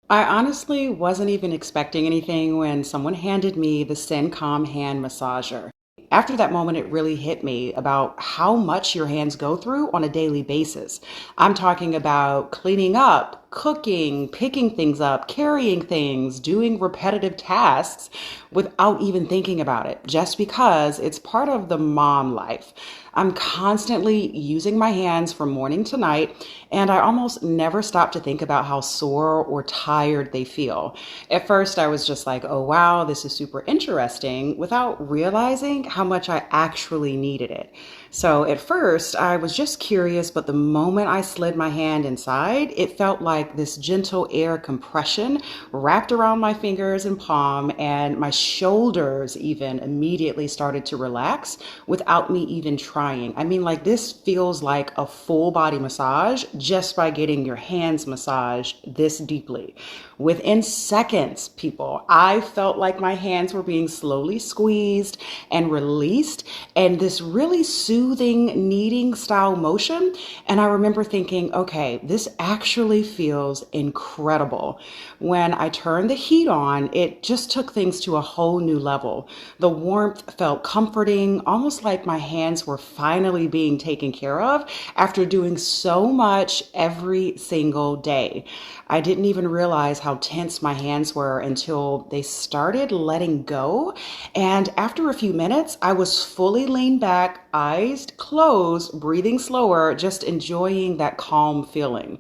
I honestly wasn't even expecting anything when someone handed me the Cincom hand massager. After that moment, it really hit me about how much your hands go through on a daily basis. I'm talking about cleaning up, cooking, picking things up, carrying things, doing repetitive tasks without even thinking about it, just because it's part of the mom life. I'm constantly using my hands from morning to night, and I almost never stop to think about how sore or tired they feel. At first, I was just like, oh wow, this is super interesting, without realizing how much I actually needed it. So at first, I was just curious, but the moment I slid my hand inside, it felt like this gentle air compression wrapped around my fingers and palm, and my shoulders even immediately started to relax without me even trying. I mean, like, this feels like a full body massage just by getting your hands massaged this deeply. Within seconds, people, I felt like my hands were being slowly squeezed and released, and this really soothing, kneading style motion. And I remember thinking, okay, this actually feels incredible. When I turned the heat on, it just took things to a whole new level. The warmth felt comforting, almost like my hands were finally being taken care of after doing so much every single day. I didn't even realize how tense my hands were until they started letting go. And after a few minutes, I was fully leaned back, eyes closed, breathing slower, just enjoying that calm feeling.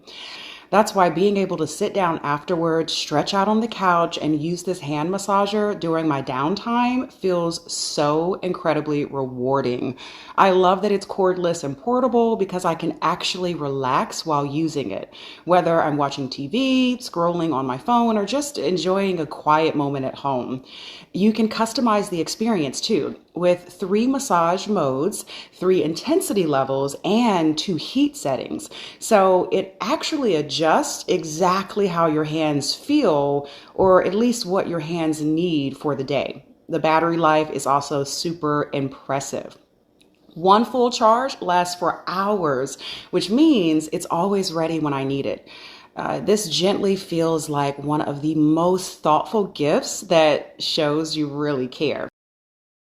That's why being able to sit down afterwards, stretch out on the couch, and use this hand massager during my downtime feels so incredibly rewarding. I love that it's cordless and portable because I can actually relax while using it, whether I'm watching TV, scrolling on my phone, or just enjoying a quiet moment at home. You can customize the experience too, with 3 massage modes, 3 intensity levels, and 2 heat settings. So it actually adjusts exactly how your hands feel, or at least what your hands need for the day. The battery life is also super impressive. One full charge lasts for hours, which means it's always ready when I need it. This gently feels like one of the most thoughtful gifts that shows you really care.